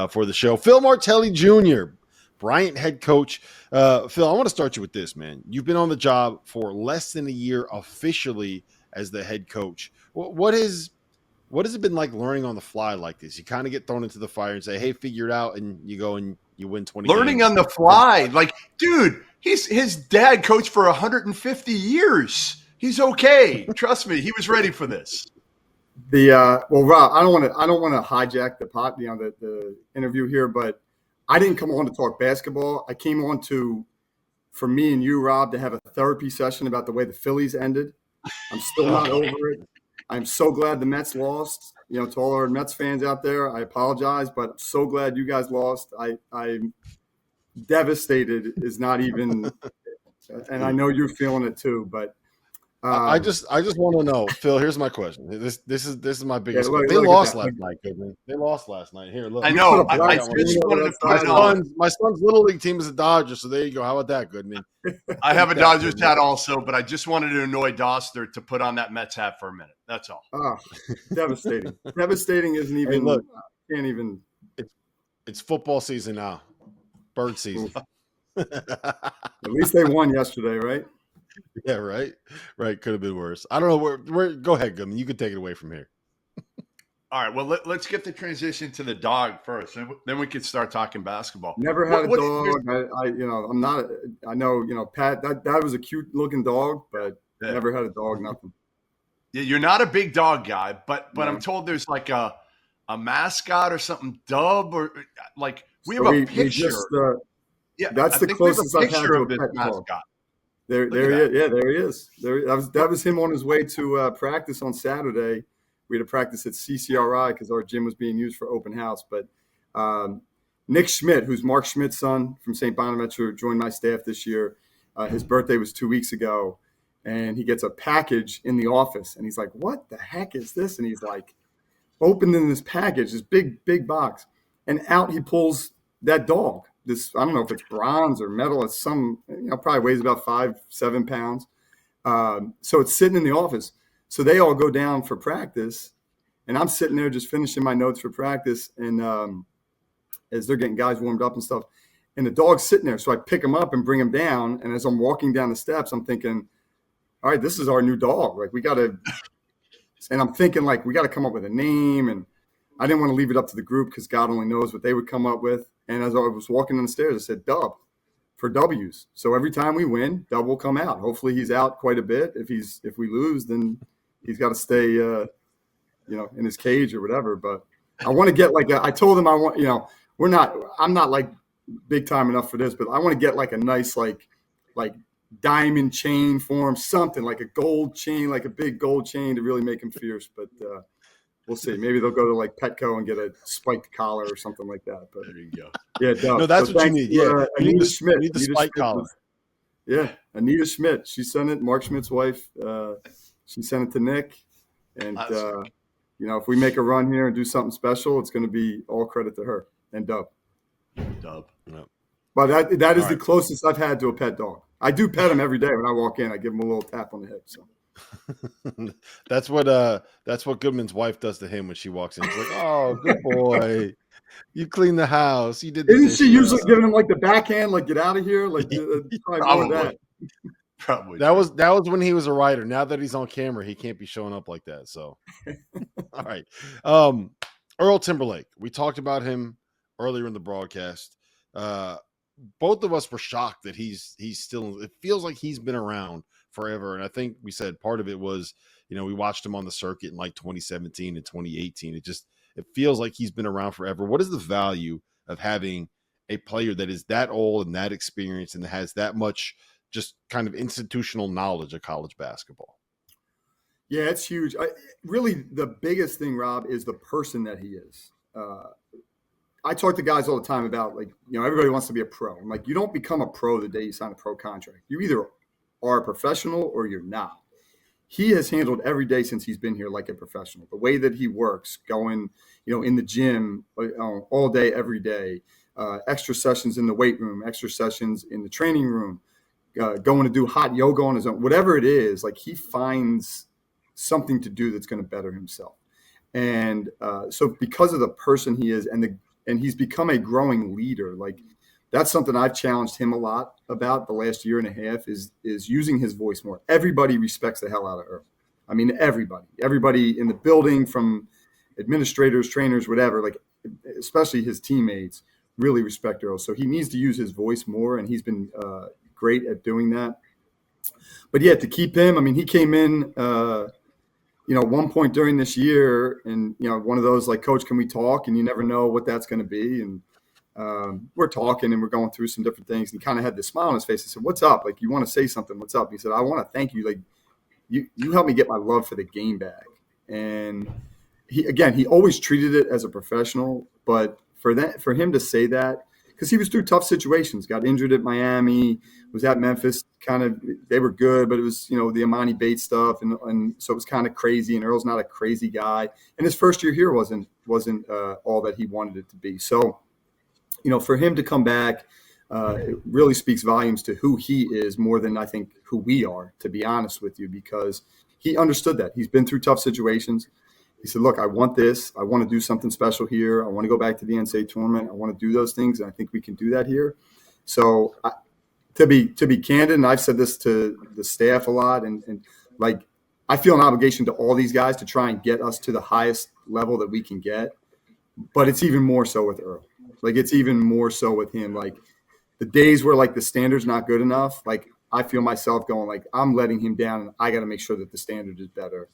for the show. Phil Martelli Jr., Bryant head coach. Phil, I want to start you with this, man. You've been on the job for less than a year officially as the head coach. What has it been like learning on the fly like this? You kind of get thrown into the fire and say, hey, figure it out, and you go and you win 20 Learning games. on the fly. Like, dude, his dad coached for 150 years. He's okay. Trust me, he was ready for this. Well, Rob, I don't want to hijack the interview here, but I didn't come on to talk basketball. I came on for me and you, Rob, to have a therapy session about the way the Phillies ended. I'm still not over it. I'm so glad the Mets lost. To all our Mets fans out there, I apologize, but I'm so glad you guys lost. I'm devastated is not even, and I know you're feeling it too, but I just want to know, Phil. Here's my question. This is my biggest. Yeah, they lost last night, Goodman. They lost last night. Here, look. I know. I just wanted to put it on. My son's little league team is the Dodgers, so there you go. How about that, Goodman? I have a Dodgers hat also, but I just wanted to annoy Doster to put on that Mets hat for a minute. That's all. Oh, devastating. Devastating isn't even. Hey, look, can't even. It's football season now. Bird season. At least they won yesterday, right? Yeah, right. Could have been worse. I don't know where. Go ahead, Goodman. You can take it away from here. All right. Well, let's get the transition to the dog first, and then we could start talking basketball. Never had a dog. I'm not. I know. Pat. That was a cute looking dog, but never had a dog. Nothing. Yeah, you're not a big dog guy, but I'm told there's like a mascot or something, Dub, or like we have a picture. That's the closest I've had to a pet mascot. There he is. That was him on his way to practice on Saturday. We had a practice at CCRI because our gym was being used for open house. But Nick Schmidt, who's Mark Schmidt's son from St. Bonaventure, joined my staff this year. His birthday was 2 weeks ago, and he gets a package in the office, and he's like, "What the heck is this?" And he's like, opening this package, this big box, and out he pulls that dog. This, I don't know if it's bronze or metal. It's some, probably weighs about 5-7 pounds. So it's sitting in the office. So they all go down for practice, and I'm sitting there just finishing my notes for practice. And as they're getting guys warmed up and stuff, and the dog's sitting there. So I pick him up and bring him down. And as I'm walking down the steps, I'm thinking, all right, this is our new dog. Like, we got to, and I'm thinking, like, we got to come up with a name. And I didn't want to leave it up to the group because God only knows what they would come up with. And as I was walking down the stairs, I said, Dub, for W's. So every time we win, Dub will come out. Hopefully he's out quite a bit. If we lose, then he's got to stay, in his cage or whatever. But I want to get I told him I'm not like big time enough for this, but I want to get like a nice, like diamond chain for him, something like a gold chain, like a big gold chain to really make him fierce. But, we'll see. Maybe they'll go to like Petco and get a spiked collar or something like that. But there you go. Yeah, Dub. No, that's what you need. Yeah, Anita Schmidt. You need the spike collar. Yeah, Anita Schmidt. She sent it. Mark Schmidt's wife. She sent it to Nick. And if we make a run here and do something special, it's going to be all credit to her and Dub. Yep. But that is the closest I've had to a pet dog. I do pet him every day when I walk in. I give him a little tap on the head. So. That's what Goodman's wife does to him when she walks in. She's like, "Oh, good boy, you cleaned the house. You did." Isn't she usually giving him like the backhand, like "Get out of here"? Like probably more of that. Probably that was when he was a writer. Now that he's on camera, he can't be showing up like that. So, all right, Earl Timberlake. We talked about him earlier in the broadcast. Both of us were shocked that he's still. It feels like he's been around forever. And I think we said part of it was, we watched him on the circuit in like 2017 and 2018. It feels like he's been around forever. What is the value of having a player that is that old and that experienced and has that much just kind of institutional knowledge of college basketball? Yeah, it's huge. Really, the biggest thing, Rob, is the person that he is. I talk to guys all the time about, everybody wants to be a pro. I'm like, you don't become a pro the day you sign a pro contract. You either are a professional or you're not. He has handled every day since he's been here like a professional. The way that he works, going, in the gym all day, every day, extra sessions in the weight room, extra sessions in the training room, going to do hot yoga on his own, whatever it is, like he finds something to do that's going to better himself. And so because of the person he is and and he's become a growing leader. Like, that's something I've challenged him a lot about the last year and a half is using his voice more. Everybody respects the hell out of Earl. I mean, everybody in the building, from administrators, trainers, whatever, like especially his teammates, really respect Earl. So he needs to use his voice more, and he's been great at doing that. But yeah, to keep him, I mean, he came in, at one point during this year, and one of those like, Coach, can we talk? And you never know what that's going to be. And we're talking and we're going through some different things. And he kind of had this smile on his face. I said, "What's up? Like, you want to say something? What's up?" And he said, "I want to thank you. Like, you helped me get my love for the game back." And he always treated it as a professional, but for him to say that, because he was through tough situations, got injured at Miami, was at Memphis, kind of, they were good, but it was, the Amani Bates stuff. And so it was kind of crazy, and Earl's not a crazy guy. And his first year here wasn't all that he wanted it to be. So, for him to come back, it really speaks volumes to who he is more than I think who we are, to be honest with you, because he understood that. He's been through tough situations. He said, "Look, I want this. I want to do something special here. I want to go back to the NCAA tournament. I want to do those things, and I think we can do that here." So, to be candid, and I've said this to the staff a lot, and like, I feel an obligation to all these guys to try and get us to the highest level that we can get. But it's even more so with Earl. Like, it's even more so with him. Like, the days where like the standard's not good enough, like, I feel myself going like, I'm letting him down, and I got to make sure that the standard is better.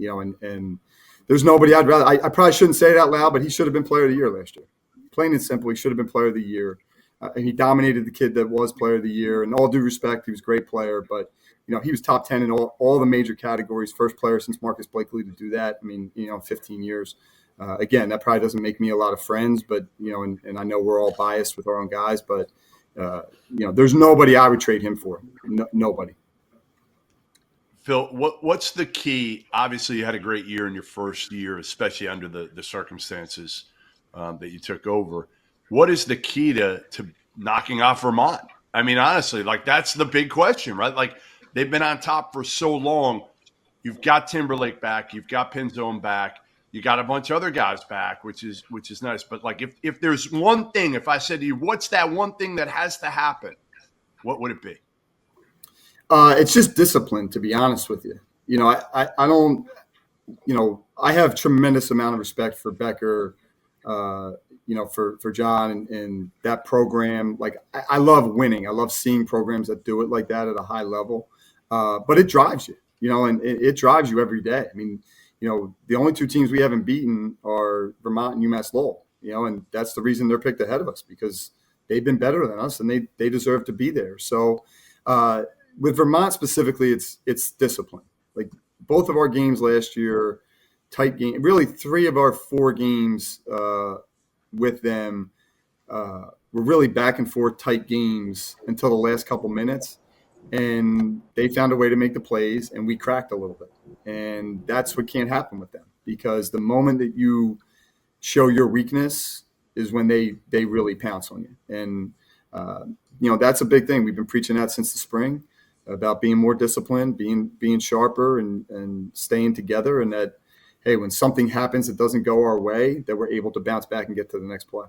And there's nobody I'd rather. I probably shouldn't say it out loud, but he should have been Player of the Year last year. Plain and simple, he should have been Player of the Year. And he dominated the kid that was Player of the Year. And all due respect, he was a great player, but he was top 10 in all the major categories. First player since Marcus Blakely to do that. I mean, 15 years. Again, that probably doesn't make me a lot of friends, but and I know we're all biased with our own guys, but there's nobody I would trade him for. Nobody. Phil, what's the key? Obviously, you had a great year in your first year, especially under the circumstances that you took over. What is the key to knocking off Vermont? I mean, honestly, like, that's the big question, right? Like, they've been on top for so long. You've got Timberlake back. You've got Pinzone back. You got a bunch of other guys back, which is nice. But like, if there's one thing, if I said to you, what's that one thing that has to happen, what would it be? It's just discipline, to be honest with you. I don't, I have tremendous amount of respect for Becker, for John and that program. Like, I love winning. I love seeing programs that do it like that at a high level. But it drives you, and it drives you every day. I mean, the only two teams we haven't beaten are Vermont and UMass Lowell, and that's the reason they're picked ahead of us, because they've been better than us and they deserve to be there. So, with Vermont specifically, it's discipline. Like, both of our games last year, tight game. Really, 3 of our 4 games with them were really back and forth tight games until the last couple minutes, and they found a way to make the plays, and we cracked a little bit. And that's what can't happen with them, because the moment that you show your weakness is when they really pounce on you. And that's a big thing. We've been preaching that since the spring, about being more disciplined, being sharper, and staying together, and that, hey, when something happens that doesn't go our way, that we're able to bounce back and get to the next play.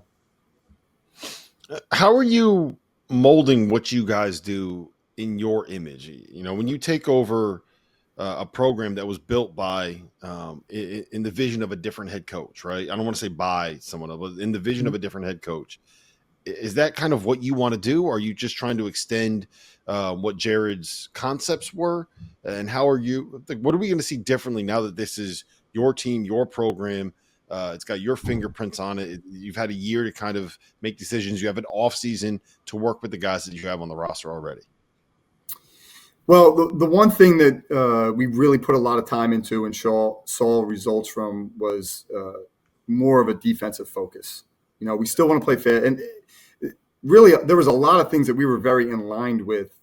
How are you molding what you guys do in your image? When you take over a program that was built by in the vision of a different head coach, right? I don't want to say by someone else, but in the vision of a different head coach. Is that kind of what you want to do? Or are you just trying to extend what Jared's concepts were? And how are you? What are we going to see differently now that this is your team, your program? It's got your fingerprints on it. You've had a year to kind of make decisions. You have an off season to work with the guys that you have on the roster already. Well, the one thing that we really put a lot of time into and saw results from was more of a defensive focus. We still want to play fair, and really, there was a lot of things that we were very in line with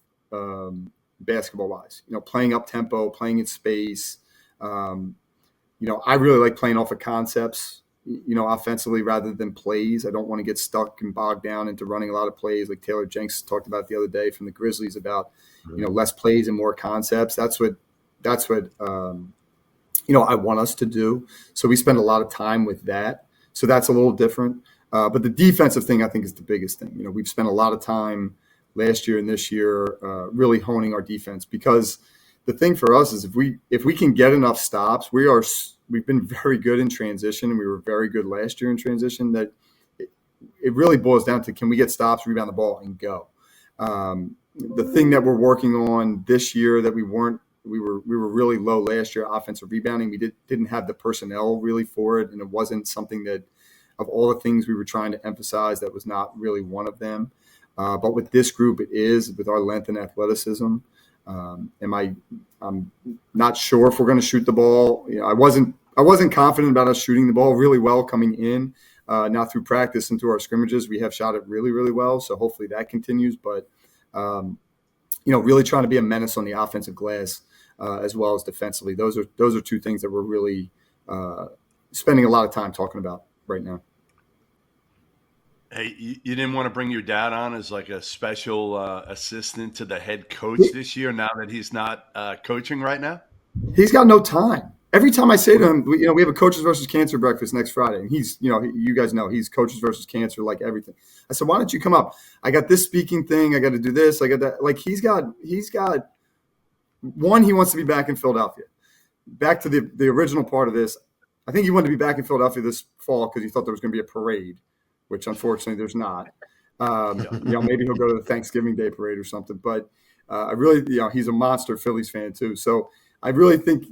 basketball-wise. Playing up tempo, playing in space. I really like playing off of concepts, offensively rather than plays. I don't want to get stuck and bogged down into running a lot of plays, like Taylor Jenks talked about the other day from the Grizzlies about, less plays and more concepts. That's what I want us to do. So we spend a lot of time with that. So that's a little different. But the defensive thing, I think, is the biggest thing. We've spent a lot of time last year and this year really honing our defense, because the thing for us is if we can get enough stops, we've been very good in transition, and we were very good last year in transition. That it really boils down to, can we get stops, rebound the ball, and go. The thing that we're working on this year that we were really low last year, offensive rebounding. We didn't have the personnel really for it, and it wasn't something that, of all the things we were trying to emphasize, that was not really one of them. But with this group, it is, with our length and athleticism. I'm not sure if we're going to shoot the ball. I wasn't confident about us shooting the ball really well coming in. Now through practice and through our scrimmages, we have shot it really, really well. So hopefully that continues. But really trying to be a menace on the offensive glass as well as defensively. Those are two things that we're really spending a lot of time talking about right now. Hey, you didn't want to bring your dad on as like a special assistant to the head coach this year, now that he's not coaching right now? He's got no time. Every time I say to him, we have a Coaches versus Cancer breakfast next Friday, and he's, you guys know, he's Coaches versus Cancer, like everything. I said, why don't you come up? I got this speaking thing. I got to do this. I got that. Like he's got one, he wants to be back in Philadelphia. Back to the original part of this. I think he wanted to be back in Philadelphia this fall because he thought there was going to be a parade, which unfortunately there's not. Maybe he'll go to the Thanksgiving Day parade or something. But I really, he's a monster Phillies fan too. So I really think,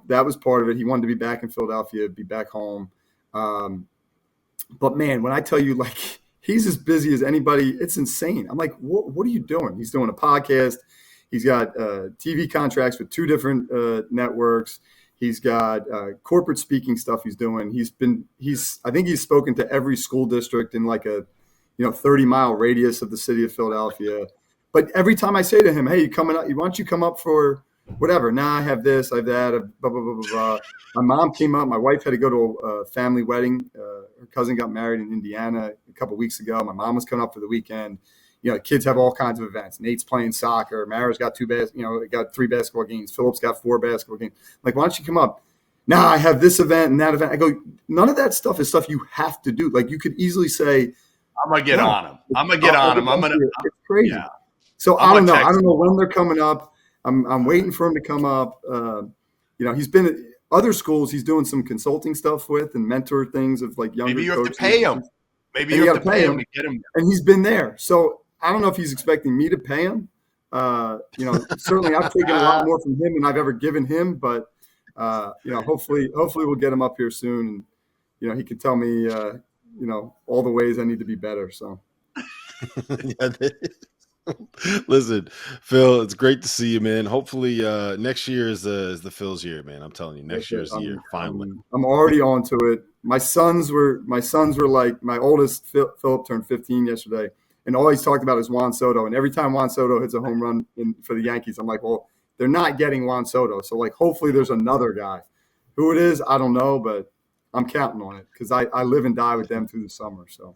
that was part of it. He wanted to be back in Philadelphia, be back home. But man, when I tell you, like, he's as busy as anybody, it's insane. I'm like, what are you doing? He's doing a podcast. He's got TV contracts with 2 different networks. He's got corporate speaking stuff he's doing. I think he's spoken to every school district in like a 30-mile radius of the city of Philadelphia. But every time I say to him, hey, you coming up? Why don't you come up for whatever? Nah, I have this, I have that, blah, blah, blah, blah, blah. My mom came up. My wife had to go to a family wedding. Her cousin got married in Indiana a couple of weeks ago. My mom was coming up for the weekend. Kids have all kinds of events. Nate's playing soccer. Mara's got 3 basketball games. Philip's got 4 basketball games. Like, why don't you come up? Nah, I have this event and that event. I go, none of that stuff is stuff you have to do. Like, you could easily say, I'm going to get on him. I'm going to get on him. It's crazy. Yeah. So I don't know. I don't know when they're coming up. I'm waiting for him to come up. He's been at other schools. He's doing some consulting stuff with and mentor things of like younger coaches. Maybe you have to pay him. Maybe you have to pay him to get him there. And he's been there. So I don't know if he's expecting me to pay him. Certainly I've taken a lot more from him than I've ever given him. But, hopefully we'll get him up here soon. And, he can tell me, all the ways I need to be better. So. Listen, Phil, it's great to see you, man. Hopefully next year is the Phil's year, man. I'm telling you, next year's the year. Finally. I'm already on to it. My sons were like, my oldest Philip turned 15 yesterday, and all he's talked about is Juan Soto. And every time Juan Soto hits a home run for the Yankees, I'm like, well, they're not getting Juan Soto. So like, hopefully there's another guy. Who it is, I don't know, but I'm counting on it because I live and die with them through the summer. So.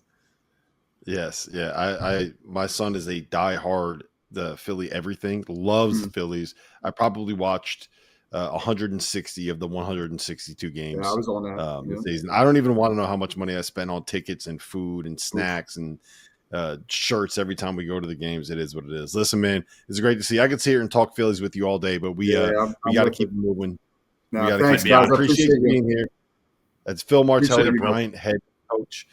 Yes, yeah. My son is a diehard the Philly everything. Loves the Phillies. I probably watched 160 of the 162 games. Yeah, I was on that this season. I don't even want to know how much money I spent on tickets and food and snacks and shirts every time we go to the games. It is what it is. Listen, man, it's great to see you. I could sit here and talk Phillies with you all day, but we got to keep moving. No, thanks, guys. I appreciate you being here. That's Phil Martelli, Bryant head coach.